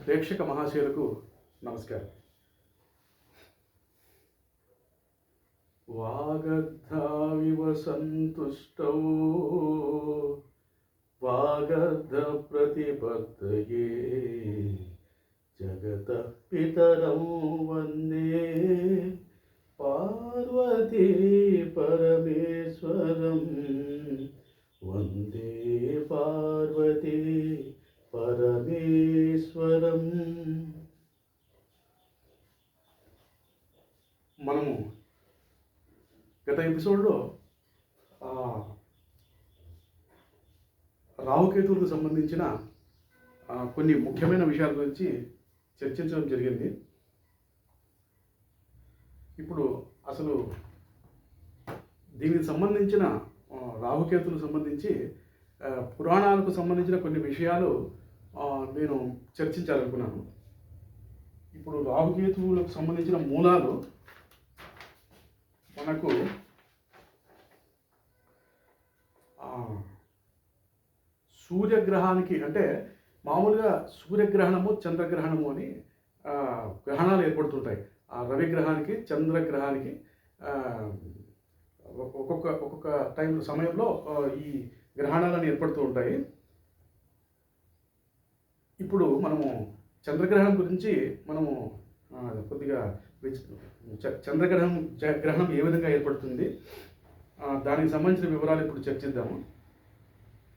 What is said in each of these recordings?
ప్రేక్షక మహాశయులకు నమస్కారం. వాగర్ధావివ సంతుష్టౌ వాగర్ధ ప్రతిపత్తయే జగతః పితరం వందే పార్వతీ పరమేశ్వరం. వందే పార్వతీ పరమేశ్వరం. మనము గత ఎపిసోడ్లో రాహుకేతువులకు సంబంధించిన కొన్ని ముఖ్యమైన విషయాల గురించి చర్చించడం జరిగింది. ఇప్పుడు అసలు దీనికి సంబంధించిన రాహుకేతువులకు సంబంధించి పురాణాలకు సంబంధించిన కొన్ని విషయాలు నేను చర్చించాలనుకున్నాను. ఇప్పుడు రాహుకేతువులకు సంబంధించిన మూలాలు మనకు సూర్యగ్రహానికి, అంటే మామూలుగా సూర్యగ్రహణము చంద్రగ్రహణము అని గ్రహణాలు ఏర్పడుతుంటాయి. ఆ రవిగ్రహానికి చంద్రగ్రహానికి ఒక్కొక్క సమయంలో ఈ గ్రహణాలను ఏర్పడుతూ ఉంటాయి. ఇప్పుడు మనము చంద్రగ్రహణం గురించి మనము కొద్దిగా గ్రహణం ఏ విధంగా ఏర్పడుతుంది, దానికి సంబంధించిన వివరాలు ఇప్పుడు చర్చిద్దాము.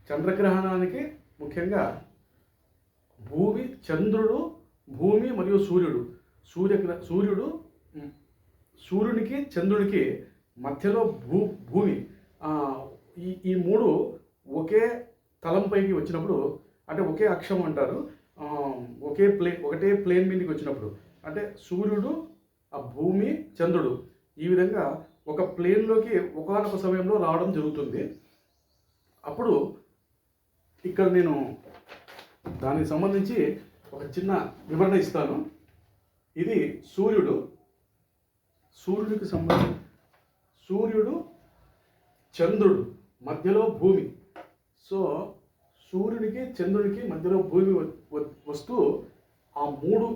చంద్రగ్రహణానికి ముఖ్యంగా చంద్రుడు, భూమి మరియు సూర్యుడు, సూర్యునికి చంద్రునికి మధ్యలో భూమి, ఈ మూడు ఒకే తలంపైకి వచ్చినప్పుడు, అంటే ఒకే అక్షం అంటారు, ఒకటే ప్లేన్ మీదకి వచ్చినప్పుడు, అంటే సూర్యుడు, ఆ భూమి, చంద్రుడు ఈ విధంగా ఒక ప్లేన్లోకి ఒకానొక సమయంలో రావడం జరుగుతుంది. అప్పుడు ఇక్కడ నేను దానికి సంబంధించి ఒక చిన్న వివరణ ఇస్తాను. ఇది సూర్యుడికి సంబంధించి సూర్యుడు, చంద్రుడు, మధ్యలో భూమి. సో సూర్యుడికి చంద్రుడికి మధ్యలో భూమి వస్తూ ఆ మూడు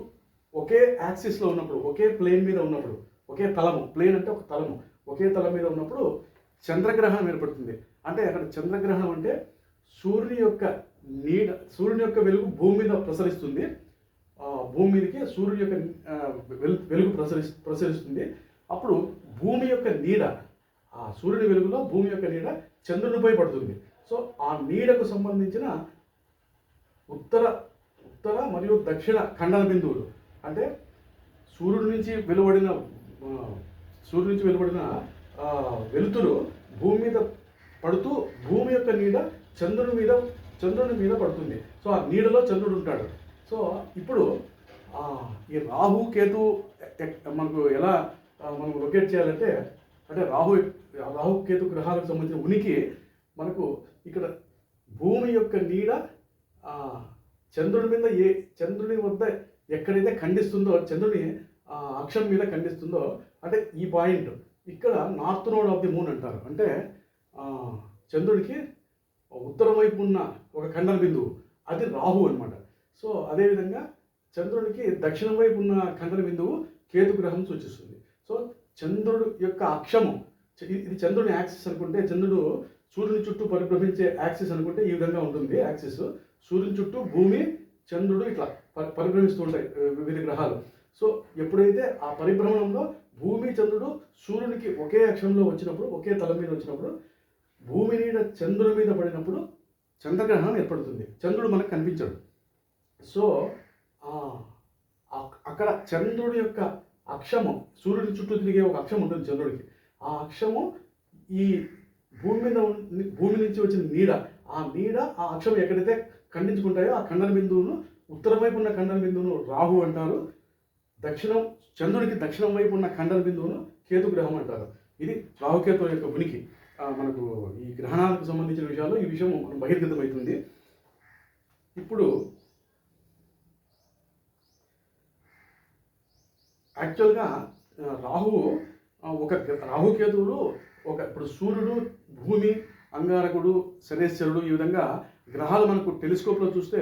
ఒకే యాక్సిస్లో ఉన్నప్పుడు, ఒకే ప్లేన్ మీద ఉన్నప్పుడు, ఒకే తలము, ప్లేన్ అంటే ఒక తలము, ఒకే తలం మీద ఉన్నప్పుడు చంద్రగ్రహణం ఏర్పడుతుంది. అంటే అక్కడ చంద్రగ్రహణం అంటే సూర్యుని యొక్క వెలుగు భూమి మీద ప్రసరిస్తుంది, భూమి మీదకి సూర్యుని యొక్క వెలుగు ప్రసరిస్తుంది. అప్పుడు భూమి యొక్క నీడ, ఆ సూర్యుని వెలుగులో భూమి యొక్క నీడ చంద్రునిపై పడుతుంది. సో ఆ నీడకు సంబంధించిన ఉత్తర మరియు దక్షిణ ఖండన బిందువులు, అంటే సూర్యుడి నుంచి వెలువడిన వెలుతురు భూమి మీద పడుతూ భూమి యొక్క నీడ చంద్రుని మీద పడుతుంది. సో ఆ నీడలో చంద్రుడు ఉంటాడు. సో ఇప్పుడు ఈ రాహు కేతు మనకు ఎలా మనం లొకేట్ చేయాలంటే, అంటే రాహు కేతు గ్రహాలకు సంబంధించిన ఉనికి మనకు ఇక్కడ భూమి యొక్క నీడ చంద్రుని వద్ద ఎక్కడైతే ఖండిస్తుందో, చంద్రుని అక్షం మీద ఖండిస్తుందో, అంటే ఈ పాయింట్ ఇక్కడ north node of the moon అంటారు. అంటే చంద్రుడికి ఉత్తరం వైపు ఉన్న ఒక ఖండన బిందువు, అది రాహు అనమాట. సో అదేవిధంగా చంద్రుడికి దక్షిణం వైపు ఉన్న ఖండన బిందువు కేతు గ్రహం సూచిస్తుంది. సో చంద్రుడు యొక్క అక్షము, ఇది చంద్రుని యాక్సిస్ అనుకుంటే, చంద్రుడు సూర్యుని చుట్టూ పరిభ్రమించే యాక్సిస్ అనుకుంటే ఈ విధంగా ఉంటుంది యాక్సిస్. సూర్యుని చుట్టూ భూమి, చంద్రుడు ఇట్లా పరిభ్రమిస్తూ ఉంటాయి వివిధ గ్రహాలు. సో ఎప్పుడైతే ఆ పరిభ్రమణంలో భూమి, చంద్రుడు సూర్యునికి ఒకే అక్షంలో వచ్చినప్పుడు, ఒకే తలం మీద వచ్చినప్పుడు, భూమి నీడ చంద్రుడి మీద పడినప్పుడు చంద్రగ్రహణం ఏర్పడుతుంది. చంద్రుడు మనకు కనిపించడు. సో అక్కడ చంద్రుడి యొక్క అక్షము, సూర్యుడి చుట్టూ తిరిగే ఒక అక్షం ఉంటుంది చంద్రుడికి. ఆ అక్షము ఈ భూమి నుంచి వచ్చిన నీడ, ఆ అక్షం ఎక్కడైతే ఖండించుకుంటాయో ఆ ఖండన బిందువును, ఉత్తరం వైపు ఉన్న ఖండన బిందువును రాహు అంటారు, చంద్రుడికి దక్షిణం వైపు ఉన్న ఖండన బిందువును కేతు గ్రహం అంటారు. ఇది రాహుకేతు యొక్క ఉనికి. మనకు ఈ గ్రహణాలకు సంబంధించిన విషయాలు, ఈ విషయం మనం బహిర్గతమవుతుంది. ఇప్పుడు యాక్చువల్గా రాహుకేతువులు ఇప్పుడు సూర్యుడు, భూమి, అంగారకుడు, శనేశ్వరుడు, ఈ విధంగా గ్రహాలు మనకు టెలిస్కోప్లో చూస్తే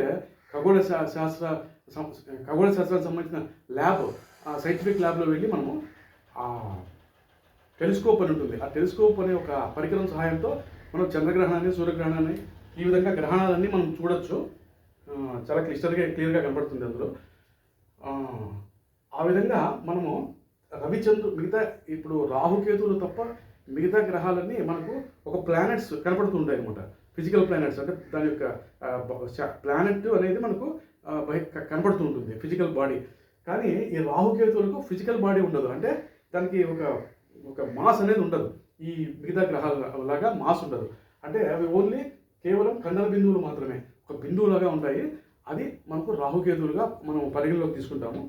ఖగోళ శాస్త్ర ఖగోళ శాస్త్రానికి సంబంధించిన ల్యాబ్, సైంటిఫిక్ ల్యాబ్లో వెళ్ళి మనము టెలిస్కోప్ అని ఉంటుంది. ఆ టెలిస్కోప్ అనే ఒక పరికరం సహాయంతో మనం చంద్రగ్రహణాన్ని, సూర్యగ్రహణాన్ని, ఈ విధంగా గ్రహణాలన్నీ మనం చూడొచ్చు. చాలా క్లియర్గా కనపడుతుంది అందులో. ఆ విధంగా మనము మిగతా ఇప్పుడు రాహుకేతువులు తప్ప మిగతా గ్రహాలన్నీ మనకు ఒక ప్లానెట్స్ కనపడుతుంటాయి అనమాట. ఫిజికల్ ప్లానెట్స్ అంటే దాని యొక్క ప్లానెట్ అనేది మనకు కనపడుతూ ఉంటుంది, ఫిజికల్ బాడీ. కానీ ఈ రాహుకేతువులకు ఫిజికల్ బాడీ ఉండదు. అంటే దానికి ఒక మాస్ అనేది ఉండదు. ఈ మిగతా గ్రహాల లాగా మాస్ ఉండదు. అంటే అవి ఓన్లీ కేవలం ఖండన బిందువులు మాత్రమే, ఒక బిందువులాగా ఉంటాయి. అది మనకు రాహుకేతువులుగా మనం పరిగణలోకి తీసుకుంటాము.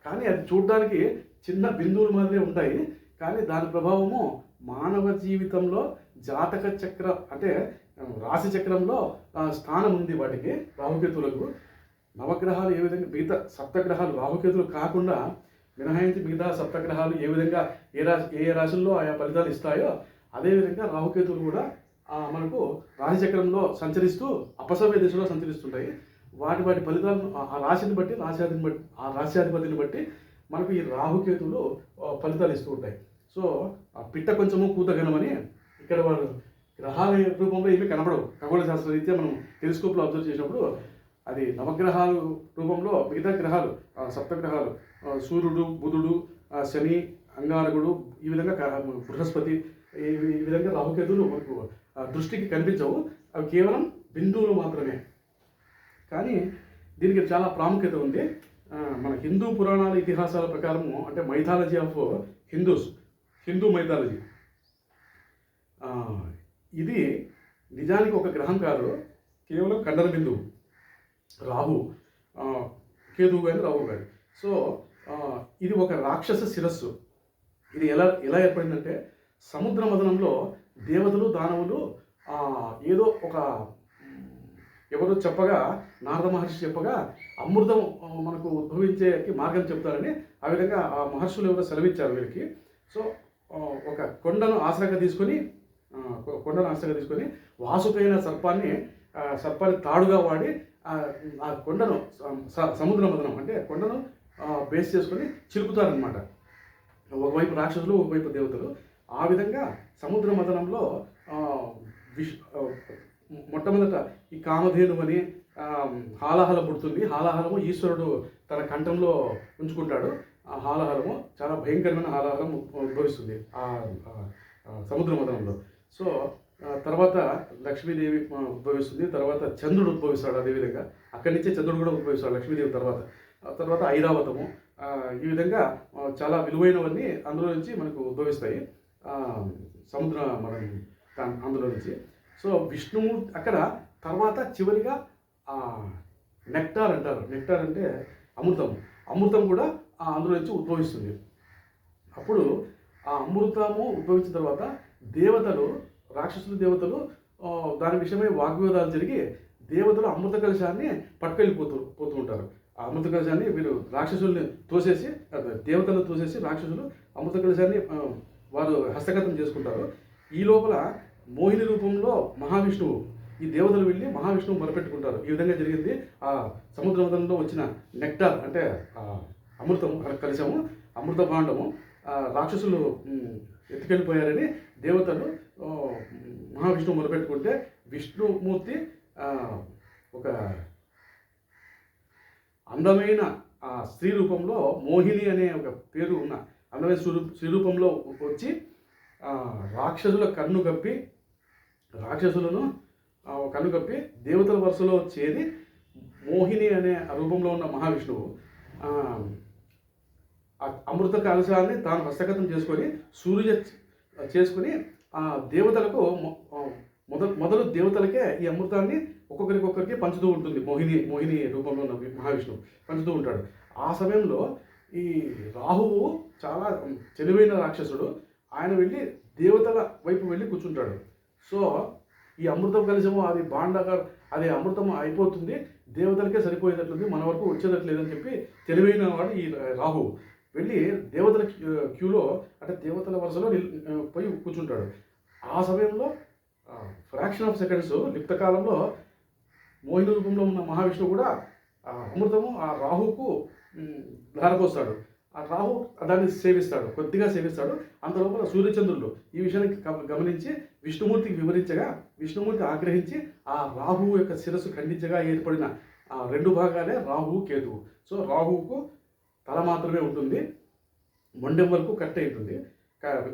కానీ అది చూడడానికి చిన్న బిందువులు మాదిరే ఉంటాయి. కానీ దాని ప్రభావము మానవ జీవితంలో జాతక చక్ర అంటే రాశి చక్రంలో స్థానం ఉంది వాటికి, రాహుకేతువులకు. నవగ్రహాలు ఏ విధంగా మిగతా సప్తగ్రహాలు రాహుకేతువులు కాకుండా మినహాయించి మిగతా సప్తగ్రహాలు ఏ విధంగా ఏ రాశుల్లో ఆయా ఫలితాలు ఇస్తాయో, అదేవిధంగా రాహుకేతువులు కూడా మనకు రాశిచక్రంలో సంచరిస్తూ అపసవ్య దిశలో సంచరిస్తుంటాయి. వాటి ఫలితాలను ఆ రాశిని బట్టి రాశ్యాధిపతిని బట్టి మనకు ఈ రాహుకేతువులు ఫలితాలు ఇస్తూ ఉంటాయి. సో ఆ పిట్ట కొంచెము కూతగనమని ఇక్కడ వాళ్ళు గ్రహాల రూపంలో ఏమీ కనపడవు. ఖగోళ శాస్త్ర రీత్యా మనం టెలిస్కోప్లో అబ్జర్వ్ చేసినప్పుడు అది నవగ్రహాల రూపంలో మిగతా గ్రహాలు, సప్తగ్రహాలు, సూర్యుడు, బుధుడు, శని, అంగారకుడు, ఈ విధంగా బృహస్పతి, ఈ విధంగా రాహుకేతువులు మనకు దృష్టికి కనిపించవు. అవి కేవలం బిందువులు మాత్రమే. కానీ దీనికి చాలా ప్రాముఖ్యత ఉంది. మన హిందూ పురాణాల ఇతిహాసాల ప్రకారము, అంటే మైథాలజీ ఆఫ్ హిందూ మైథాలజీ, ఇది నిజానికి ఒక గ్రహం కాదు, కేవలం ఖండన బిందువు. రాహు కేతువు కానీ రాహు కానీ. సో ఇది ఒక రాక్షస శిరస్సు. ఇది ఎలా ఏర్పడిందంటే, సముద్ర మథనంలో దేవతలు, దానవులు ఏదో ఒక ఎవరో చెప్పగా, నారద మహర్షి చెప్పగా అమృతం మనకు ఉద్భవించే మార్గం చెప్తారని ఆ విధంగా ఆ మహర్షులు ఎవరో సెలవిచ్చారు వీరికి. సో ఒక కొండను ఆసరాగా తీసుకొని వాసుకైన సర్పాన్ని తాడుగా వాడి ఆ కొండను సముద్ర మథనం అంటే కొండను బేస్ చేసుకొని చిలుపుతారనమాట. ఒకవైపు రాక్షసులు, ఒకవైపు దేవతలు. ఆ విధంగా సముద్ర మథనంలో మొట్టమొదట ఈ కామధేను అని హాలాహలం పుడుతుంది. హాలాహలము ఈశ్వరుడు తన కంఠంలో ఉంచుకుంటాడు. ఆ హాలాహలము చాలా భయంకరమైన హాలాహలం ఉద్భవిస్తుంది ఆ సముద్ర మథనంలో. సో తర్వాత లక్ష్మీదేవి ఉద్భవిస్తుంది. తర్వాత చంద్రుడు ఉద్భవిస్తాడు. అదేవిధంగా అక్కడి నుంచే చంద్రుడు కూడా ఉద్భవిస్తాడు లక్ష్మీదేవి తర్వాత ఐరావతము. ఈ విధంగా చాలా విలువైనవన్నీ అందులో నుంచి మనకు ఉద్భవిస్తాయి అందులో నుంచి. సో విష్ణువు అక్కడ తర్వాత చివరిగా నెక్టార్ అంటారు. నెక్టార్ అంటే అమృతం కూడా అందులో నుంచి ఉద్భవిస్తుంది. అప్పుడు ఆ అమృతము ఉద్భవించిన తర్వాత రాక్షసులు దేవతలు దాని విషయమై వాగ్వివాదాలు జరిగి దేవతలు అమృత కలశాన్ని పోతూ ఉంటారు. ఆ అమృత కలశాన్ని వీరు రాక్షసుల్ని దేవతలను తోసేసి రాక్షసులు అమృత కలశాన్ని వారు హస్తగతం చేసుకుంటారు. ఈ లోపల మోహిని రూపంలో మహావిష్ణువు, ఈ దేవతలు వెళ్ళి మహావిష్ణువు మొరపెట్టుకుంటారు. ఈ విధంగా జరిగింది. ఆ సముద్ర మథనంలో వచ్చిన నెక్టార్ అంటే అమృతం కలశము, అమృత భాండము రాక్షసులు ఎత్తుకెళ్ళిపోయారని దేవతలు మహావిష్ణువు మొరపెట్టుకుంటే, విష్ణుమూర్తి ఒక అందమైన స్త్రీ రూపంలో మోహిని అనే ఒక పేరు ఉన్న అందమైన స్త్రీ రూపంలో వచ్చి రాక్షసులను కన్నుగప్పి దేవతల వరుసలో చేరి మోహిని అనే రూపంలో ఉన్న మహావిష్ణువు అమృత కలశాన్ని తాను హస్తగతం చేసుకొని ఆ దేవతలకు మొదలు దేవతలకే ఈ అమృతాన్ని ఒక్కొక్కరికి పంచుతూ ఉంటుంది. మోహిని రూపంలో ఉన్న మహావిష్ణువు పంచుతూ ఉంటాడు. ఆ సమయంలో ఈ రాహువు చాలా తెలివైన రాక్షసుడు. ఆయన వెళ్ళి దేవతల వైపు వెళ్ళి కూర్చుంటాడు. సో ఈ అమృతం కలశము అది అమృతం అయిపోతుంది, దేవతలకే సరిపోయేటట్లుంది, మన వరకు వచ్చేటట్లేదని చెప్పి తెలివైన వాడు ఈ రాహు వెళ్ళి దేవతల క్యూలో అంటే దేవతల వరుసలో పోయి కూర్చుంటాడు. ఆ సమయంలో ఫ్రాక్షన్ ఆఫ్ సెకండ్స్ లిప్త కాలంలో మోహిని రూపంలో ఉన్న మహావిష్ణువు కూడా ఆ అమృతము ఆ రాహుకు ధారపోస్తాడు. ఆ రాహు దాన్ని సేవిస్తాడు, కొద్దిగా సేవిస్తాడు. అంత లోపల సూర్యచంద్రులు ఈ విషయాన్ని గమనించి విష్ణుమూర్తికి వివరించగా విష్ణుమూర్తి ఆగ్రహించి ఆ రాహువు యొక్క శిరస్సు ఖండించగా ఏర్పడిన ఆ 2 భాగాలే రాహువు కేతువు. సో రాహువుకు తల మాత్రమే ఉంటుంది, మొండెం వరకు కట్ అయి ఉంటుంది.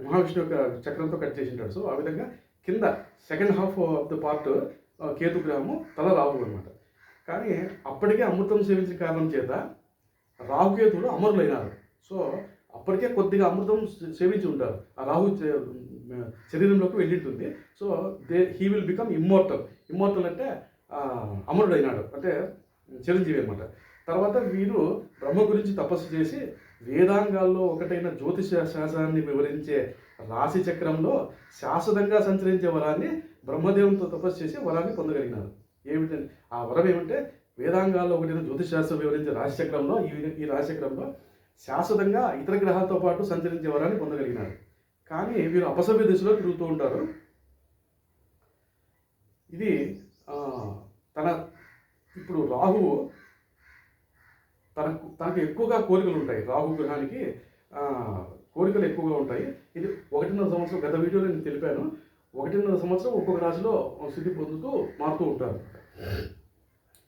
మహావిష్ణువు యొక్క చక్రంతో కట్ చేసి ఉంటాడు. సో ఆ విధంగా కింద second half of the part Ketu గ్రహము, తల రాహువు అనమాట. కానీ అప్పటికే అమృతం సేవించిన కారణం చేత రాహుకేతువులు అమరులైనారు. సో అప్పటికే కొద్దిగా అమృతం సేవించి ఉంటారు. ఆ రాహు శరీరంలోకి వెళ్ళింటుంది. So he will become immortal. Immortal అంటే అమరుడైనాడు, అంటే చిరంజీవి అనమాట. తర్వాత వీరు బ్రహ్మ గురించి తపస్సు చేసి వేదాంగాల్లో ఒకటైన జ్యోతిష శాస్త్రాన్ని వివరించే రాశి చక్రంలో శాశ్వతంగా సంచరించే వరాన్ని బ్రహ్మదేవునితో తపస్సు చేసి వరాన్ని పొందగలిగినారు. ఏమిటంటే ఆ వరం ఏమంటే వేదాంగాల్లో ఒకటైన జ్యోతిష శాస్త్రం వివరించే రాశిచక్రంలో ఈ రాశిచక్రంలో శాశ్వతంగా ఇతర గ్రహాలతో పాటు సంచరించే వరాన్ని పొందగలిగినారు. కానీ వీరు అపసవ్య దిశలో తిరుగుతూ ఉంటారు. ఇది ఇప్పుడు రాహువు తనకు ఎక్కువగా కోరికలు ఉంటాయి. రాహు గ్రహానికి కోరికలు ఎక్కువగా ఉంటాయి. ఇది 1.5 సంవత్సరం, గత వీడియోలో నేను తెలిపాను, 1.5 సంవత్సరం ఒక్కొక్క రాశిలో స్థితి పొందుతూ మారుతూ ఉంటారు.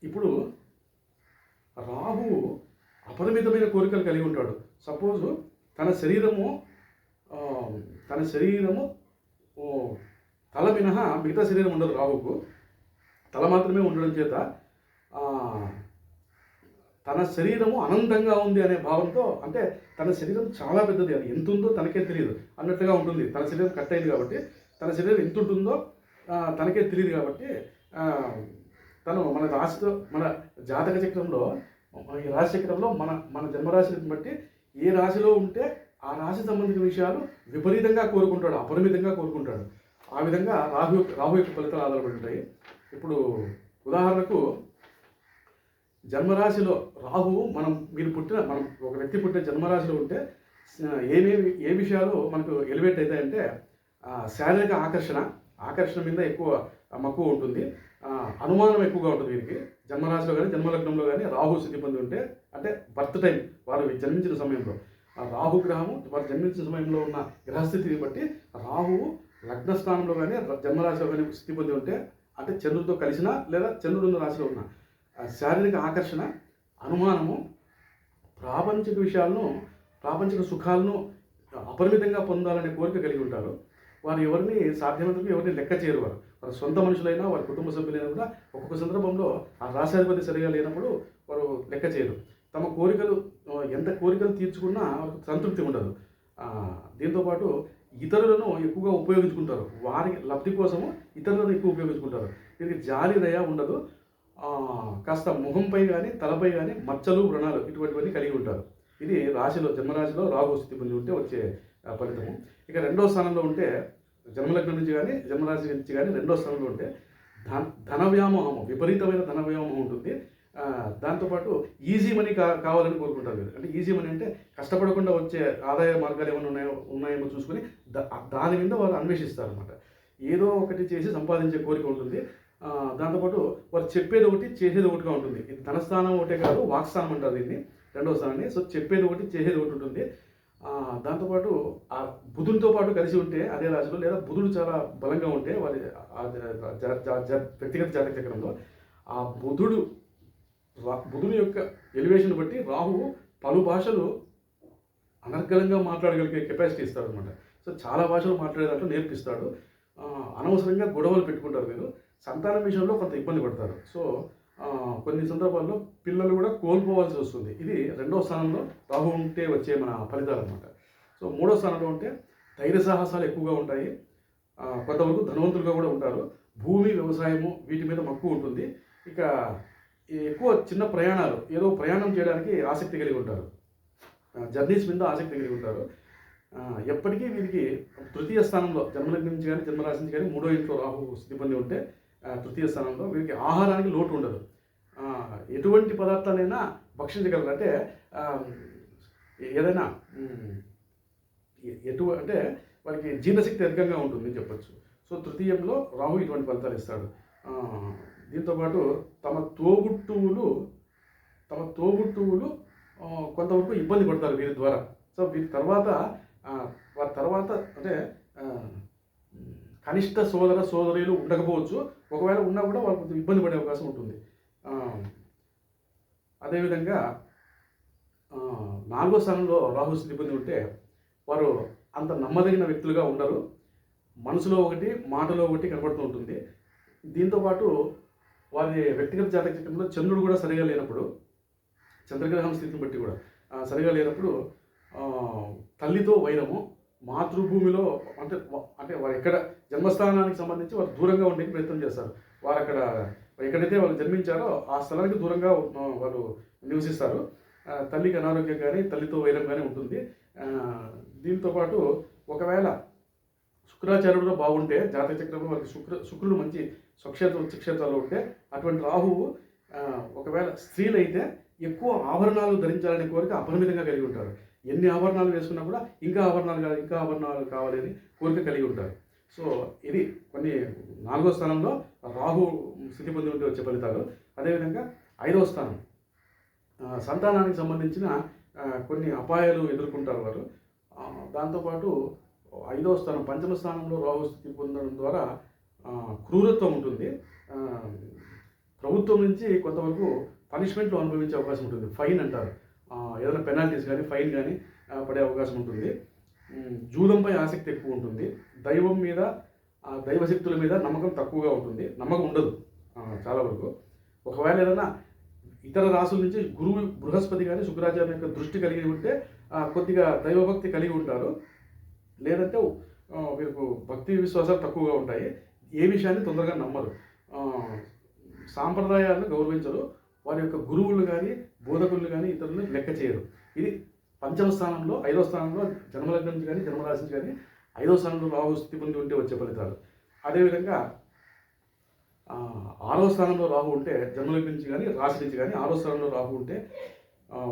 ఇప్పుడు రాహువు అపరిమితమైన కోరికలు కలిగి ఉంటాడు. సపోజు తన శరీరము తల మినహా మిగతా శరీరం ఉండదు రాహుకు. తల మాత్రమే ఉండడం చేత తన శరీరము అనంతంగా ఉంది అనే భావంతో, అంటే తన శరీరం చాలా పెద్దది, అది ఎంత ఉందో తనకే తెలియదు అన్నట్లుగా ఉంటుంది. తన శరీరం కట్ అయింది కాబట్టి తన శరీరం ఎంత ఉంటుందో తనకే తెలియదు. కాబట్టి తను మన రాశితో, మన జాతక చక్రంలో, ఈ రాశి చక్రంలో మన జన్మరాశిని బట్టి ఏ రాశిలో ఉంటే ఆ రాశి సంబంధించిన విషయాలు విపరీతంగా కోరుకుంటాడు, అపరిమితంగా కోరుకుంటాడు. ఆ విధంగా రాహు యొక్క ఫలితాలు ఆధారపడి ఉంటాయి. ఇప్పుడు ఉదాహరణకు జన్మరాశిలో రాహువు మనం ఒక వ్యక్తి పుట్టిన జన్మరాశిలో ఉంటే ఏ విషయాలు మనకు ఎలివేట్ అవుతాయంటే శారీరక ఆకర్షణ మీద ఎక్కువ మక్కువ ఉంటుంది. అనుమానం ఎక్కువగా ఉంటుంది వీరికి. జన్మరాశిలో కానీ జన్మలగ్నంలో కానీ రాహు స్థితి పొంది ఉంటే, అంటే బర్త్ టైం వారు జన్మించిన సమయంలో రాహు గ్రహము వారు జన్మించిన సమయంలో ఉన్న గ్రహస్థితిని బట్టి రాహువు లగ్న స్థానంలో కానీ జన్మరాశిలో కానీ స్థితి పొంది ఉంటే, అంటే చంద్రుడితో కలిసినా లేదా చంద్రుడు ఉన్న రాశిలో ఉన్న శారీరక ఆకర్షణ, అనుమానము, ప్రాపంచిక విషయాలను, ప్రాపంచిక సుఖాలను అపరిమితంగా పొందాలనే కోరిక కలిగి ఉంటారు. వారు సాధ్యమైనంతకు ఎవరిని లెక్క చేయరు. వారు సొంత మనుషులైనా, వారి కుటుంబ సభ్యులైనా కూడా ఒక్కొక్క సందర్భంలో ఆ రాశాధిపతి సరిగా లేనప్పుడు వారు లెక్క చేయరు. తమ ఎంత కోరికలు తీర్చుకున్నా వారికి సంతృప్తి ఉండదు. దీంతోపాటు ఇతరులను ఎక్కువగా ఉపయోగించుకుంటారు. వారికి లబ్ధి కోసము ఇతరులను ఎక్కువ ఉపయోగించుకుంటారు. వీరికి జాలి దయ ఉండదు. కాస్త ముఖంపై కానీ తలపై కానీ మచ్చలు, వ్రణాలు ఇటువంటివన్నీ కలిగి ఉంటారు. ఇది జన్మరాశిలో రాహు స్థితి పొంది ఉంటే వచ్చే ఫలితము. ఇక 2వ స్థానంలో ఉంటే, జన్మలగ్నం నుంచి కానీ జన్మరాశి నుంచి కానీ 2వ స్థానంలో ఉంటే ధన వ్యామోహము, విపరీతమైన ధన వ్యామోహం ఉంటుంది. దాంతోపాటు ఈజీ మనీ కావాలని కోరుకుంటారు. అంటే ఈజీ మనీ అంటే కష్టపడకుండా వచ్చే ఆదాయ మార్గాలు ఏమైనా ఉన్నాయేమో చూసుకొని దాని మీద వారు అన్వేషిస్తారు అనమాట. ఏదో ఒకటి చేసి సంపాదించే కోరిక ఉంటుంది. దాంతోపాటు వారు చెప్పేది ఒకటి చేసేది ఒకటిగా ఉంటుంది. ఇది ధనస్థానం ఒకటే కాదు, వాక్స్థానం అంటారు దీన్ని, 2వ స్థానాన్ని. సో చెప్పేది ఒకటి చేసేది ఒకటి ఉంటుంది. దాంతోపాటు ఆ బుధునితో పాటు కలిసి ఉంటే అదే రాశిలో, లేదా బుధుడు చాలా బలంగా ఉంటే వారి వ్యక్తిగత జాతక చక్రంలో ఆ బుధుని యొక్క ఎలివేషన్ బట్టి రాహువు పలు భాషలు అనర్గళంగా మాట్లాడగలిగే కెపాసిటీ ఇస్తాడు అనమాట. సో చాలా భాషలు మాట్లాడే దాంట్లో నేర్పిస్తాడు. అనవసరంగా గొడవలు పెట్టుకుంటారు మీరు. సంతానం విషయంలో కొంత ఇబ్బంది పడతారు. సో కొన్ని సందర్భాల్లో పిల్లలు కూడా కోల్పోవాల్సి వస్తుంది. ఇది 2వ స్థానంలో రాహు ఉంటే వచ్చే మన ఫలితాలు అనమాట. సో 3వ స్థానంలో ఉంటే ధైర్య సాహసాలు ఎక్కువగా ఉంటాయి. కొంతవరకు ధనవంతులుగా కూడా ఉంటారు. భూమి, వ్యవసాయము వీటి మీద మక్కువ ఉంటుంది. ఇక ఎక్కువ చిన్న ప్రయాణాలు, ఏదో ప్రయాణం చేయడానికి ఆసక్తి కలిగి ఉంటారు. జర్నీస్ మీద ఆసక్తి కలిగి ఉంటారు. ఎప్పటికీ వీరికి 3వ స్థానంలో జన్మలగ్నం నుంచి కానీ జన్మరాశి నుంచి కానీ 3వ ఇంట్లో రాహు స్థితి పొంది ఉంటే 3వ స్థానంలో వీరికి ఆహారానికి లోటు ఉండదు. ఎటువంటి పదార్థాలైనా భక్షించగలరు. అంటే ఏదైనా అంటే వారికి జీర్ణశక్తి అధికంగా ఉంటుందని చెప్పచ్చు. సో 3యంలో రాహు ఇటువంటి ఫలితాలు ఇస్తాడు. దీంతోపాటు తమ తోబుట్టువులు తమ తోబుట్టువులు కొంతవరకు ఇబ్బంది పడతారు వీరి ద్వారా. సో వీరి తర్వాత వారి తర్వాత అంటే కనిష్ట సోదర సోదరీలు ఉండకపోవచ్చు. ఒకవేళ ఉన్నా కూడా వాళ్ళు కొంచెం ఇబ్బంది పడే అవకాశం ఉంటుంది. అదేవిధంగా 4వ స్థానంలో రాహు స్థితి పొంది ఉంటే వారు అంత నమ్మదగిన వ్యక్తులుగా ఉండరు. మనసులో ఒకటి, మాటలో ఒకటి కనబడుతూ ఉంటుంది. దీంతోపాటు వారి వ్యక్తిగత జాతక చక్రంలో చంద్రుడు కూడా సరిగా లేనప్పుడు, చంద్రగ్రహం స్థితిని బట్టి కూడా సరిగా లేనప్పుడు తల్లితో వైరము, మాతృభూమిలో అంటే అంటే వారు ఎక్కడ జన్మస్థానానికి సంబంధించి వారు దూరంగా ఉండే ప్రయత్నం చేస్తారు. వారు అక్కడ ఎక్కడైతే వాళ్ళు జన్మించారో ఆ స్థలానికి దూరంగా వాళ్ళు నివసిస్తారు. తల్లికి అనారోగ్యం కానీ, తల్లితో వైరం కానీ ఉంటుంది. దీంతోపాటు ఒకవేళ శుక్రాచార్యుడు బాగుంటే జాతక చక్రంలో వారికి శుక్రుడు మంచి సుక్షేత్రాల్లో ఉంటే అటువంటి రాహువు ఒకవేళ స్త్రీలు అయితే ఎక్కువ ఆభరణాలు ధరించాలనే కోరిక అపరిమితంగా కలిగి ఉంటారు. ఎన్ని ఆభరణాలు వేసుకున్నా కూడా ఇంకా ఆభరణాలు కావాలని కోరిక కలిగి ఉంటారు. సో ఇది కొన్ని 4వ స్థానంలో రాహు స్థితి పొంది ఉంటే వచ్చే ఫలితాలు. అదేవిధంగా 5వ స్థానం సంతానానికి సంబంధించిన కొన్ని అపాయాలు ఎదుర్కొంటారు వారు. దాంతోపాటు 5వ స్థానం పంచమ స్థానంలో రాహు స్థితి పొందడం ద్వారా క్రూరత్వం ఉంటుంది. ప్రభుత్వం నుంచి కొంతవరకు పనిష్మెంట్లు అనుభవించే అవకాశం ఉంటుంది. ఫైన్ అంటారు, ఏదైనా పెనాల్టీస్ కానీ ఫైన్ కానీ పడే అవకాశం ఉంటుంది. జూదంపై ఆసక్తి ఎక్కువ ఉంటుంది. దైవం మీద దైవశక్తుల మీద నమ్మకం తక్కువగా ఉంటుంది. నమ్మకం ఉండదు చాలా వరకు. ఒకవేళ ఏదైనా ఇతర రాసుల నుంచి గురువు బృహస్పతి కానీ శుక్రాచార్యం యొక్క దృష్టి కలిగి ఉంటే కొద్దిగా దైవభక్తి కలిగి ఉంటారు. లేదంటే వీరికి భక్తి విశ్వాసాలు తక్కువగా ఉంటాయి. ఏ విషయాన్ని తొందరగా నమ్మరు. సాంప్రదాయాలను గౌరవించరు. వారి యొక్క గురువులు కానీ బోధకులు కానీ ఇతరులను లెక్క చేయరు. ఇది పంచమ స్థానంలో 5వ స్థానంలో జన్మలగ్నం నుంచి కానీ జన్మరాశి నుంచి కానీ 5వ స్థానంలో రాహు స్థితి పొంది ఉంటే వచ్చే ఫలితాలు. అదేవిధంగా 6వ స్థానంలో రాహు ఉంటే జన్మలగ్నం నుంచి కానీ రాశి నుంచి కానీ 6వ స్థానంలో రాహు ఉంటే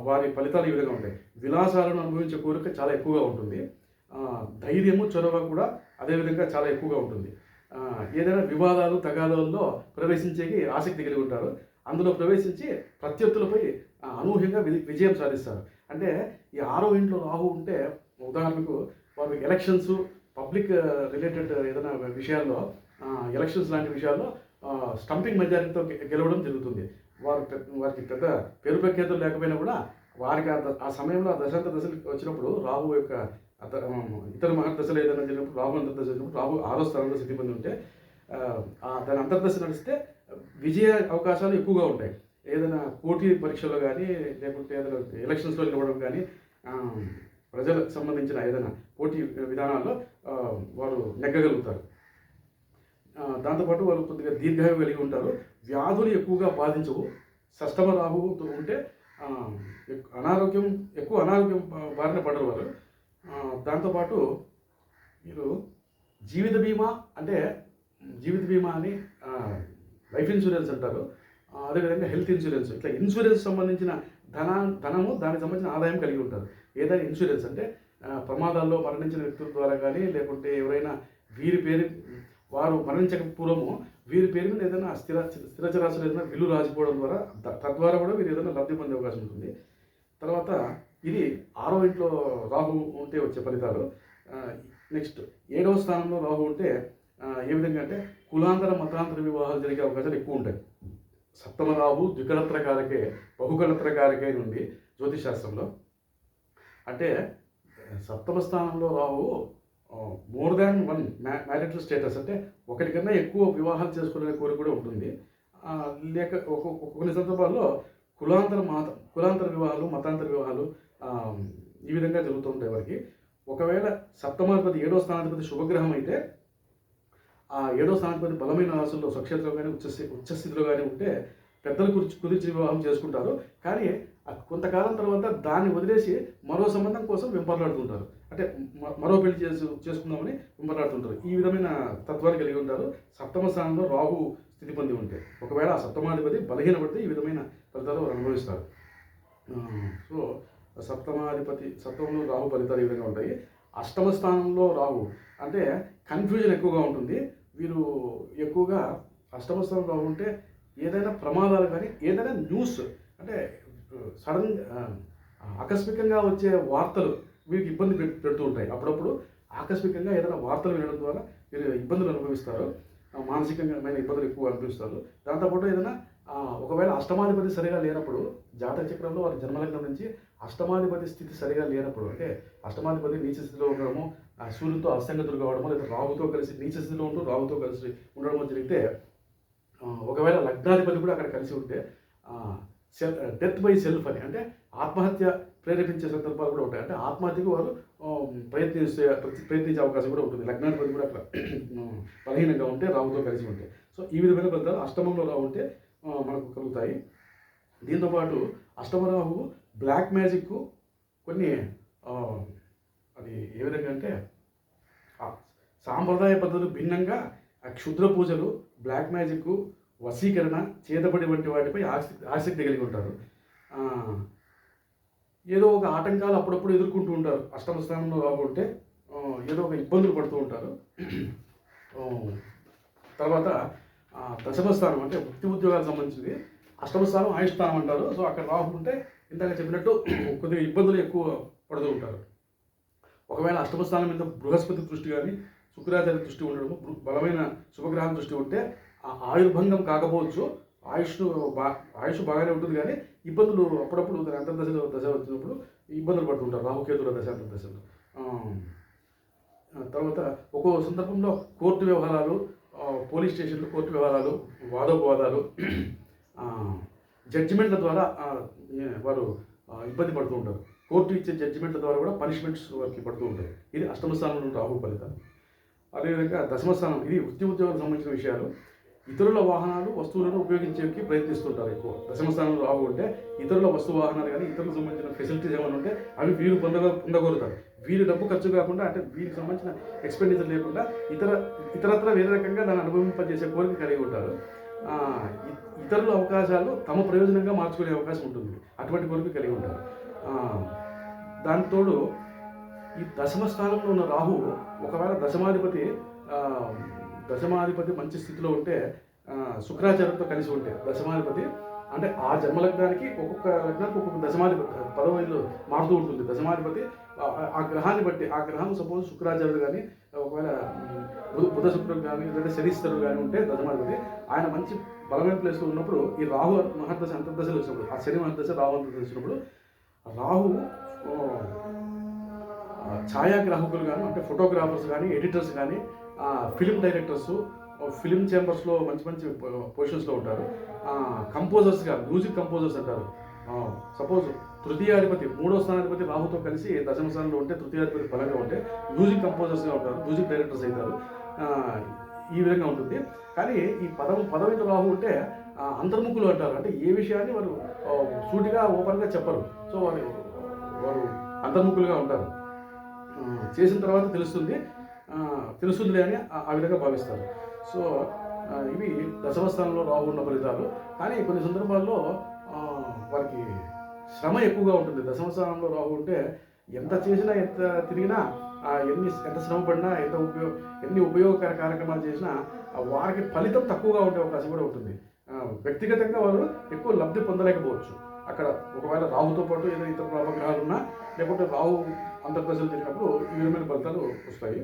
వారి ఫలితాలు ఈ విధంగా ఉంటాయి. విలాసాలను అనుభవించే కోరిక చాలా ఎక్కువగా ఉంటుంది. ధైర్యము చొరవ కూడా అదేవిధంగా చాలా ఎక్కువగా ఉంటుంది. ఏదైనా వివాదాలు తగాదాల్లో ప్రవేశించేకి ఆసక్తి కలిగి ఉంటారు. అందులో ప్రవేశించి ప్రత్యర్థులపై అనూహ్యంగా విజయం సాధిస్తారు. అంటే ఈ 6వ ఇంట్లో రాహు ఉంటే ఉదాహరణకు వారు ఎలక్షన్స్, పబ్లిక్ రిలేటెడ్ ఏదైనా విషయాల్లో ఎలక్షన్స్ లాంటి విషయాల్లో స్టంపింగ్ మెజారిటీతో గెలవడం జరుగుతుంది. వారికి పెద్ద పేరు ప్రఖ్యాతులు లేకపోయినా కూడా వారికి ఆ సమయంలో ఆ దశాంత దశలు వచ్చినప్పుడు రాహు యొక్క ఇతర మహర్దశలు ఏదైనా జరిగినప్పుడు రాహు అంతర్దశ వచ్చినప్పుడు రాహు 6వ స్థానంలో స్థితి పొంది ఉంటే దాని అంతర్దశ నడిస్తే విజయ అవకాశాలు ఎక్కువగా ఉంటాయి. ఏదైనా పోటీ పరీక్షలో కానీ లేకుంటే ఏదైనా ఎలక్షన్స్లో నిలవడం కానీ ప్రజలకు సంబంధించిన ఏదైనా పోటీ విధానాల్లో వారు నెగ్గగలుగుతారు. దాంతోపాటు వాళ్ళు కొద్దిగా దీర్ఘాయువు కలిగి ఉంటారు. వ్యాధులు ఎక్కువగా బాధించవు. షష్టమ రాహువుతో ఉంటే ఎక్కువ అనారోగ్యం బారిన పడరు వారు. దాంతోపాటు మీరు జీవిత బీమా అంటే జీవిత బీమా అని లైఫ్ ఇన్సూరెన్స్ అంటారు. అదేవిధంగా హెల్త్ ఇన్సూరెన్స్, ఇట్లా ఇన్సూరెన్స్ సంబంధించిన ధనము దానికి సంబంధించిన ఆదాయం కలిగి ఉంటారు. ఏదైనా ఇన్సూరెన్స్ అంటే ప్రమాదాల్లో మరణించిన వ్యక్తుల ద్వారా కానీ లేకుంటే ఎవరైనా వీరి పేరు వారు మరణించక పూర్వము వీరి పేరు మీద ఏదైనా స్థిరచరాశులు ఏదైనా విల్లు రాసిపోవడం ద్వారా తద్వారా కూడా వీరు ఏదైనా లబ్ధి పొందే అవకాశం ఉంటుంది. తర్వాత ఇది 6వ ఇంట్లో రాహు ఉంటే వచ్చే ఫలితాలు. నెక్స్ట్ 7వ స్థానంలో రాహు ఉంటే ఏ విధంగా అంటే కులాంతర మతాంతర వివాహాలు జరిగే అవకాశాలు ఎక్కువ ఉంటాయి. సప్తమ రాహు ద్వికళత్రకారకే బహుకళత్రకారకే నుండి జ్యోతిష్ శాస్త్రంలో అంటే సప్తమ స్థానంలో Rahu more than one marital status అంటే ఒకటి కన్నా ఎక్కువ వివాహాలు చేసుకునే కోరిక కూడా ఉంటుంది. లేక కొన్ని సందర్భాల్లో కులాంతర వివాహాలు మతాంతర వివాహాలు ఈ విధంగా జరుగుతూ ఉంటాయి వారికి. ఒకవేళ సప్తమాధిపతి 7వ స్థానాధిపతి శుభగ్రహం అయితే ఆ 7వ స్థానాధిపతి బలమైన రాశుల్లో స్వక్షేత్రం కానీ ఉచ్చస్థితిలో కానీ ఉంటే పెద్దలు కుదిర్చి వివాహం చేసుకుంటారు. కానీ కొంతకాలం తర్వాత దాన్ని వదిలేసి మరో సంబంధం కోసం వెంపర్లాడుతుంటారు. అంటే మరో పెళ్లి చేసుకుందామని వెంపర్లాడుతుంటారు. ఈ విధమైన తత్వాన్ని కలిగి ఉంటారు సప్తమ స్థానంలో రాహు స్థితి పొంది ఉంటే. ఒకవేళ ఆ సప్తమాధిపతి బలహీనపడితే ఈ విధమైన ఫలితాలు వారు అనుభవిస్తారు. సో సప్తమంలో రాహు ఫలితాలు ఈ విధంగా ఉంటాయి. అష్టమ స్థానంలో రాహు అంటే కన్ఫ్యూజన్ ఎక్కువగా ఉంటుంది. వీరు ఎక్కువగా అష్టమ స్థానంలో రాహు ఉంటే ఏదైనా ప్రమాదాలు కానీ ఏదైనా న్యూస్ అంటే సడన్ ఆకస్మికంగా వచ్చే వార్తలు వీరికి ఇబ్బంది పెడుతూ ఉంటాయి. అప్పుడప్పుడు ఆకస్మికంగా ఏదైనా వార్తలు వినడం ద్వారా వీరు ఇబ్బందులు అనుభవిస్తారు, మానసికంగా ఇబ్బందులు ఎక్కువ అనిపిస్తారు. దాంతోపాటు ఏదైనా ఒకవేళ అష్టమాధిపతి సరిగా లేనప్పుడు జాతక చక్రంలో వారి జన్మలగ్నం నుంచి అష్టమాధిపతి స్థితి సరిగా లేనప్పుడు, అంటే అష్టమాధిపతి నీచ స్థితిలో ఉండడము, సూర్యుడితో అస్తంగతులు కావడము, లేదా రాహుతో కలిసి నీచ స్థితిలో ఉంటూ రాహుతో కలిసి ఉండడం జరిగితే, ఒకవేళ లగ్నాధిపతి కూడా అక్కడ కలిసి ఉంటే డెత్ బై సెల్ఫ్ అని, అంటే ఆత్మహత్య ప్రేరేపించే సందర్భాలు కూడా ఉంటాయి. అంటే ఆత్మహత్యకు వారు ప్రయత్నించే అవకాశం కూడా ఉంటుంది. లగ్నాధిపతి కూడా అక్కడ బలహీనంగా ఉంటే రాహుతో కలిసి ఉంటే. సో ఈ విధమైన ఫలితాలు అష్టమంలో రాహు ఉంటే మనకు కలుగుతాయి. దీంతోపాటు అష్టమ రాహువు బ్లాక్ మ్యాజిక్ కొన్ని అది ఏ విధంగా అంటే సాంప్రదాయ పద్ధతులు భిన్నంగా క్షుద్ర పూజలు, బ్లాక్ మ్యాజిక్, వశీకరణ, చేతబడి వంటి వాటిపై ఆసక్తి కలిగి ఉంటారు. ఏదో ఒక ఆటంకాలు అప్పుడప్పుడు ఎదుర్కొంటూ ఉంటారు. అష్టమ స్థానంలో రాహు ఉంటే ఏదో ఒక ఇబ్బందులు పడుతూ ఉంటారు. తర్వాత దశమ స్థానం అంటే వృత్తి ఉద్యోగాలకు సంబంధించింది. అష్టమ స్థానం ఆయుష్ స్థానం అంటారు. సో అక్కడ రాహు ఉంటే ఇందాక చెప్పినట్టు కొద్దిగా ఇబ్బందులు ఎక్కువ పడుతూ ఉంటారు. ఒకవేళ అష్టమ స్థానం మీద బృహస్పతి దృష్టి కానీ శుక్రాచార్య దృష్టి ఉండడము, బలమైన శుభగ్రహం దృష్టి ఉంటే ఆయుర్భంగం కాకపోవచ్చు, ఆయుష్ బాగానే ఉంటుంది, కానీ ఇబ్బందులు అప్పుడప్పుడు దశ వచ్చినప్పుడు ఇబ్బందులు పడుతుంటారు రాహుకేతుల దశలు. తర్వాత ఒక్కో సందర్భంలో కోర్టు వ్యవహారాలు, పోలీస్ స్టేషన్లు, కోర్టు వ్యవహారాలు, వాదోపవాదాలు, జడ్జిమెంట్ల ద్వారా వారు ఇబ్బంది పడుతూ ఉంటారు. కోర్టు ఇచ్చే జడ్జిమెంట్ల ద్వారా కూడా పనిష్మెంట్స్ వారికి పడుతూ ఉంటాయి. ఇది అష్టమ స్థానంలో రాహు ఫలితాలు. అదేవిధంగా దశమ స్థానం ఇది వృత్తి ఉద్యోగాలకు సంబంధించిన విషయాలు. ఇతరుల వాహనాలు, వస్తువులను ఉపయోగించేకి ప్రయత్నిస్తుంటారు ఎక్కువ. దశమ స్థానంలో రాహు ఉంటే ఇతరుల వస్తు వాహనాలు కానీ ఇతరులకు సంబంధించిన ఫెసిలిటీస్ ఏమైనా ఉంటే అవి వీరు పొందగలుగుతారు. వీరి డబ్బు ఖర్చు కాకుండా, అంటే వీరికి సంబంధించిన ఎక్స్పెండిచర్ లేకుండా ఇతరత్ర వేరే రకంగా దాన్ని అనుభవింపజేసే కోరిక కలిగి ఉంటారు. ఇతరుల అవకాశాలు తమ ప్రయోజనంగా మార్చుకునే అవకాశం ఉంటుంది. అటువంటి కోరిక కలిగి ఉంటారు. దానితోడు ఈ దశమ స్థానంలో ఉన్న రాహు ఒకవేళ దశమాధిపతి మంచి స్థితిలో ఉంటే, శుక్రాచార్యంతో కలిసి ఉంటే, దశమాధిపతి అంటే ఆ జన్మలగ్నానికి ఒక్కొక్క లగ్నానికి ఒక్కొక్క దశమాధిపతి 10వ ఇల్లు మారుతూ ఉంటుంది. దశమాధిపతి ఆ గ్రహాన్ని బట్టి, ఆ గ్రహం సపోజ్ శుక్రాచార్యుడు కానీ, ఒకవేళ బుధ శుక్రుడు కానీ, లేదా శనిస్థరుడు కానీ ఉంటే దశమాధిపతి ఆయన మంచి బలమైన ప్లేస్లో ఉన్నప్పుడు, ఈ రాహు మహర్దశ అంతర్దశలు వచ్చినప్పుడు, ఆ శని మహర్దశ రాహు అంతర్దశ వచ్చినప్పుడు రాహు ఛాయాగ్రాహకులు కానీ, అంటే ఫోటోగ్రాఫర్స్ కానీ, ఎడిటర్స్ కానీ, ఫిలిం డైరెక్టర్స్, ఫిలిం చేంబర్స్లో మంచి పొజిషన్స్లో ఉంటారు. కంపోజర్స్ కానీ, మ్యూజిక్ కంపోజర్స్ అంటారు. సపోజ్ తృతీయాధిపతి 3వ స్థానాధిపతి రాహుతో కలిసి దశమ స్థానంలో ఉంటే, తృతీయాధిపతి బలంగా ఉంటే మ్యూజిక్ కంపోజర్స్గా ఉంటారు, మ్యూజిక్ డైరెక్టర్స్ అవుతారు. ఈ విధంగా ఉంటుంది. కానీ ఈ పదవితో రాహు ఉంటే అంతర్ముఖులు అంటారు. అంటే ఏ విషయాన్ని వారు సూటిగా ఓపెన్గా చెప్పరు. సో వారు అంతర్ముఖులుగా ఉంటారు. చేసిన తర్వాత తెలుస్తుందిలే అని ఆ విధంగా భావిస్తారు. సో ఇవి దశమ స్థానంలో రాహు ఉన్న ఫలితాలు. కానీ కొన్ని సందర్భాల్లో వారికి శ్రమ ఎక్కువగా ఉంటుంది. దశమ స్థానంలో రాహు ఉంటే ఎంత చేసినా, ఎంత తిరిగినా, ఎంత శ్రమ పడినా, ఎన్ని ఉపయోగకర కార్యక్రమాలు చేసినా వారికి ఫలితం తక్కువగా ఉండే అవకాశం కూడా ఉంటుంది. వ్యక్తిగతంగా వారు ఎక్కువ లబ్ధి పొందలేకపోవచ్చు. అక్కడ ఒకవేళ రాహుతో పాటు ఏదైనా ఇతర లాభగ్రహాలు ఉన్నా, లేకపోతే రాహు అంతర్దశలు జరిగినప్పుడు ఈ విధమైన ఫలితాలు వస్తాయి.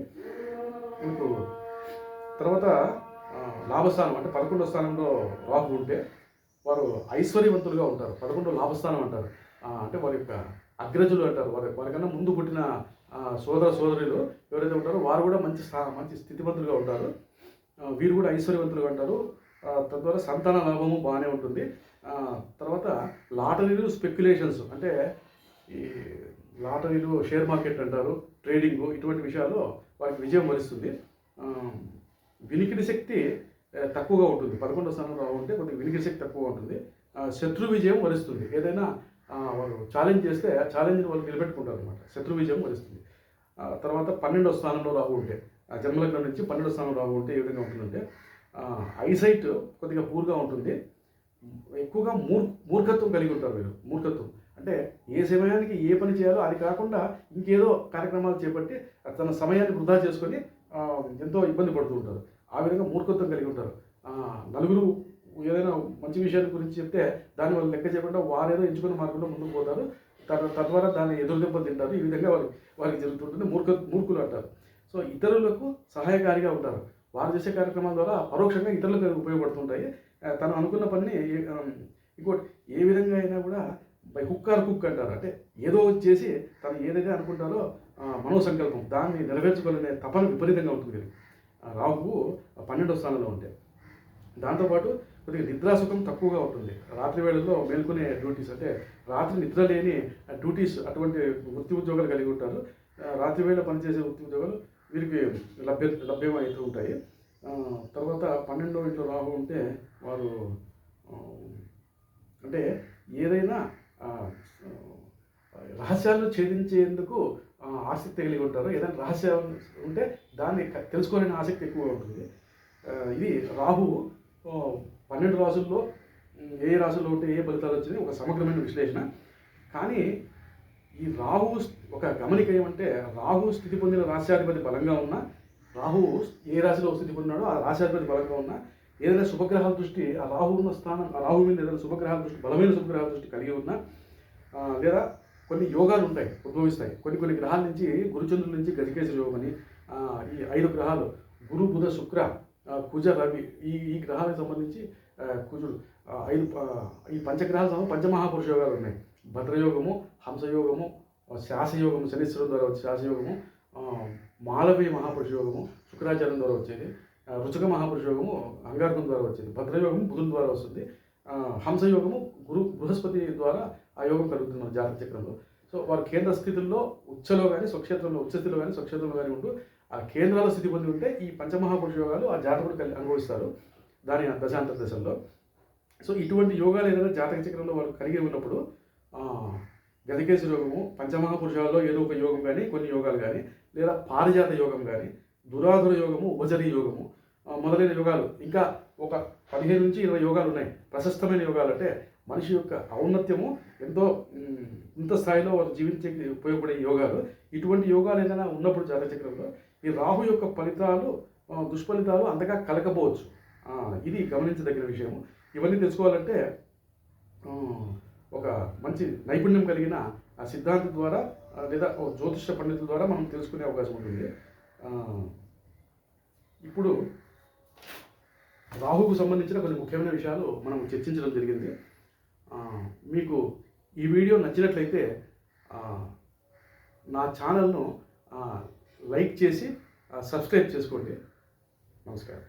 మీకు తర్వాత లాభస్థానం అంటే 11వ స్థానంలో రాహు ఉంటే వారు ఐశ్వర్యవంతులుగా ఉంటారు. 11వ లాభస్థానం అంటారు. అంటే వారి యొక్క అగ్రజులు అంటారు. వారికన్నా ముందు పుట్టిన సోదరులు ఎవరైతే ఉంటారో వారు కూడా మంచి స్థితివంతులుగా ఉంటారు. వీరు కూడా ఐశ్వర్యవంతులుగా ఉంటారు. తద్వారా సంతాన లాభము బాగానే ఉంటుంది. తర్వాత లాటరీలు, స్పెక్యులేషన్స్ అంటే ఈ లాటరీలు, షేర్ మార్కెట్ అంటారు, ట్రేడింగ్, ఇటువంటి విషయాలు వారికి విజయం వరిస్తుంది. వినికిడి శక్తి తక్కువగా ఉంటుంది. 11వ స్థానంలో ఉంటే కొద్దిగా వినికిడి శక్తి తక్కువగా ఉంటుంది. శత్రు విజయం వరిస్తుంది. ఏదైనా వారు ఛాలెంజ్ చేస్తే ఛాలెంజ్ని వాళ్ళు నిలబెట్టుకుంటారు అనమాట. శత్రు విజయం వరిస్తుంది. తర్వాత 12వ స్థానంలో రాహు ఉంటే, జన్మలగ్నం నుంచి 12వ స్థానంలో రాహు ఉంటే ఏ విధంగా ఉంటుందంటే, ఐసైట్ కొద్దిగా పూర్గా ఉంటుంది. ఎక్కువగా మూర్ఖత్వం కలిగి ఉంటారు వీరు. మూర్ఖత్వం అంటే ఏ సమయానికి ఏ పని చేయాలో అది కాకుండా ఇంకేదో కార్యక్రమాలు చేపట్టి తన సమయాన్ని వృధా చేసుకొని ఎంతో ఇబ్బంది పడుతూ ఉంటారు. ఆ విధంగా మూర్ఖత్వం కలిగి ఉంటారు. నలుగురు ఏదైనా మంచి విషయాల గురించి చెప్తే దాన్ని వాళ్ళు లెక్క చేయకుండా వారేదో ఎంచుకున్న మార్గంలో ముందుకు పోతారు. తద్వారా దాన్ని ఎదురుదెబ్బలు తింటారు. ఈ విధంగా వారికి జరుగుతుంటుంది. మూర్ఖులు అంటారు. సో ఇతరులకు సహాయకారిగా ఉంటారు. వారు చేసే కార్యక్రమాల ద్వారా పరోక్షంగా ఇతరులకు ఉపయోగపడుతుంటాయి. తను అనుకున్న పనిని ఇంకోటి ఏ విధంగా అయినా కూడా బై హుక్ ఆర్ కుక్ అంటారు. అంటే ఏదో చేసి తను ఏదైతే అనుకుంటారో మనోసంకల్పం దాన్ని నెరవేర్చుకోవాలనే తపన విపరీతంగా ఉంటుంది. రాహువు 12వ స్థానంలో ఉంటే దాంతోపాటు కొద్దిగా నిద్రాసుఖం తక్కువగా ఉంటుంది. రాత్రి వేళల్లో మేల్కొనే డ్యూటీస్ అంటే రాత్రి నిద్ర లేని డ్యూటీస్ అటువంటి వృత్తి ఉద్యోగాలు కలిగి ఉంటారు. రాత్రి వేళ పనిచేసే వృత్తి ఉద్యోగాలు వీరికి లభ్యం అవుతూ ఉంటాయి. తర్వాత 12వ ఇంట్లో రాహు ఉంటే వారు అంటే ఏదైనా రహస్యాలను ఛేదించేందుకు ఆసక్తి కలిగి ఉంటారు. ఏదైనా రహస్యం ఉంటే దాన్ని తెలుసుకోవాలనే ఆసక్తి ఎక్కువగా ఉంటుంది. ఇది రాహు 12 రాసుల్లో ఏ రాసుల్లో ఉంటే ఏ ఫలితాలు వచ్చినాయి ఒక సమగ్రమైన విశ్లేషణ. కానీ ఈ రాహు ఒక గమనిక ఏమంటే రాహు స్థితి పొందిన రాశ్యాధిపతి బలంగా ఉన్న రాహు ఏ రాశిలో స్థితి పొందినాడో ఆ రాశ్యాధిపతి బలంగా ఉన్న ఏదైనా శుభగ్రహాల దృష్టి ఆ రాహు ఉన్న స్థానం ఆ రాహు మీద ఏదైనా శుభగ్రహాల దృష్టి బలమైన శుభగ్రహాల దృష్టి కలిగి ఉన్న లేదా కొన్ని యోగాలు ఉంటాయి ఉద్భవిస్తాయి. కొన్ని గ్రహాల నుంచి గురుచంద్రుల నుంచి గజకేశ యోగం అని ఈ 5 గ్రహాలు గురు బుధ శుక్ర కుజ రవి ఈ గ్రహాలకు సంబంధించి కుజుడు ఈ పంచగ్రహాల పంచమహాపురుష యోగాలు ఉన్నాయి. భద్రయోగము, హంసయోగము, శాసయోగము శనీశ్వరం ద్వారా వచ్చే శాసయోగము, మాలవీయ మహాపురుష యోగము శుక్రాచార్యం ద్వారా వచ్చేది, రుచక మహాపురుష యోగము అంగారకం ద్వారా వచ్చేది, భద్రయోగము బుధుని ద్వారా వస్తుంది, హంసయోగము బృహస్పతి ద్వారా ఆ యోగం కలుగుతుంది మన జాతక చక్రంలో. సో వారు కేంద్ర స్థితుల్లో ఉచ్చలో కానీ స్వక్షేత్రంలో ఉచ్చస్థితిలో కానీ స్వక్షేత్రంలో కానీ ఉంటూ ఆ కేంద్రాల స్థితి పొంది ఉంటే ఈ పంచమహాపురుష యోగాలు ఆ జాతకుడు అనుభవిస్తారు దాని దశాంతర దశల్లో. సో ఇటువంటి యోగాలు ఏదైనా జాతక చక్రంలో వాళ్ళు కలిగి ఉన్నప్పుడు గజకేశ యోగము పంచమహాపురుషాల్లో ఏదో ఒక యోగం కానీ కొన్ని యోగాలు కానీ లేదా పారిజాత యోగం కానీ దురాధుర యోగము ఉపజరీ యోగము మొదలైన యోగాలు ఇంకా ఒక 15 నుంచి 20 యోగాలు ఉన్నాయి. ప్రశస్తమైన యోగాలు అంటే మనిషి యొక్క ఔన్నత్యము ఎంతో ఇంత స్థాయిలో వారు జీవించే ఉపయోగపడే యోగాలు. ఇటువంటి యోగాలు ఏదైనా ఉన్నప్పుడు జాతక చక్రంలో ఈ రాహు యొక్క ఫలితాలు దుష్ఫలితాలు అంతగా కలకపోవచ్చు. ఇది గమనించదగిన విషయము. ఇవన్నీ తెలుసుకోవాలంటే ఒక మంచి నైపుణ్యం కలిగిన సిద్ధాంతం ద్వారా లేదా జ్యోతిష పండితుల ద్వారా మనం తెలుసుకునే అవకాశం ఉంటుంది. ఇప్పుడు రాహుకు సంబంధించిన కొన్ని ముఖ్యమైన విషయాలు మనం చర్చించడం జరిగింది. మీకు ఈ వీడియో నచ్చినట్లయితే నా ఛానల్ను లైక్ చేసి సబ్స్క్రైబ్ చేసుకోండి. నమస్కారం.